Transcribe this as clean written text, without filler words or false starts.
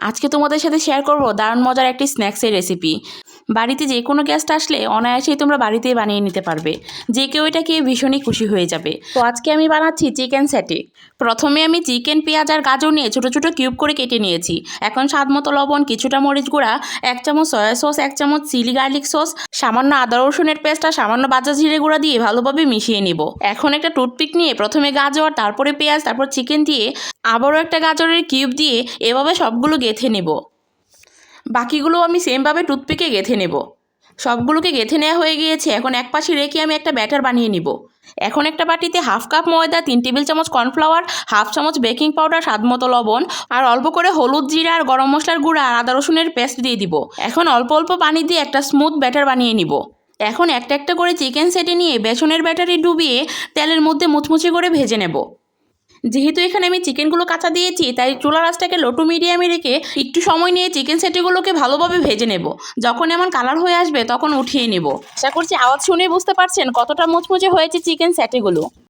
আজকে তোমাদের সাথে শেয়ার করব দারুণ মজার একটি স্ন্যাক্সের রেসিপি। বাড়িতে যে কোনো গেস্ট আসলে অনায়াসেই তোমরা বাড়িতেই বানিয়ে নিতে পারবে, যে কেউ এটা খেয়ে ভীষণই খুশি হয়ে যাবে। তো আজকে আমি বানাচ্ছি চিকেন স্যাটে। প্রথমে আমি চিকেন, পেঁয়াজ আর গাজর নিয়ে ছোটো ছোটো কিউব করে কেটে নিয়েছি। এখন স্বাদ মতো লবণ, কিছুটা মরিচ গুঁড়া, 1 চামচ সয়া সস, 1 চামচ চিলি গার্লিক সস, সামান্য আদা রসুনের পেস্ট আর সামান্য ভাজা জিরে গুঁড়া দিয়ে ভালোভাবে মিশিয়ে নিব। এখন একটা টুথপিক নিয়ে প্রথমে গাজর, তারপরে পেঁয়াজ, তারপর চিকেন দিয়ে আবারও একটা গাজরের কিউব দিয়ে এভাবে সবগুলো গেঁথে নেব। বাকিগুলো আমি সেমভাবে টুথপিকে গেঁথে নেব। সবগুলোকে গেঁথে নেওয়া হয়ে গিয়েছে। এখন এক পাশে রেখে আমি একটা ব্যাটার বানিয়ে নিব। এখন একটা বাটিতে 1/2 কাপ ময়দা, 3 টেবিল চামচ কর্নফ্লাওয়ার, 1/2 চামচ বেকিং পাউডার, স্বাদ মতো লবণ আর অল্প করে হলুদ, জিরা আর গরম মশলার গুঁড়া আর আদা রসুনের পেস্ট দিয়ে দিব। এখন অল্প অল্প পানি দিয়ে একটা স্মুথ ব্যাটার বানিয়ে নিব। এখন একটা একটা করে চিকেন সেটে নিয়ে বেসনের ব্যাটারে ডুবিয়ে তেলের মধ্যে মুচমুচে করে ভেজে নেব। যেহেতু এখানে আমি চিকেনগুলো কাঁচা দিয়েছি, তাই চুলার আঁচটাকে লো টু মিডিয়ামে রেখে একটু সময় নিয়ে চিকেন সেটিগুলোকে ভালোভাবে ভেজে নেব। যখন এমন কালার হয়ে আসবে তখন উঠিয়ে নেব। আশা করছি আওয়াজ শুনে বুঝতে পারছেন কতটা মুচমুচে হয়েছে চিকেন সেটিগুলো।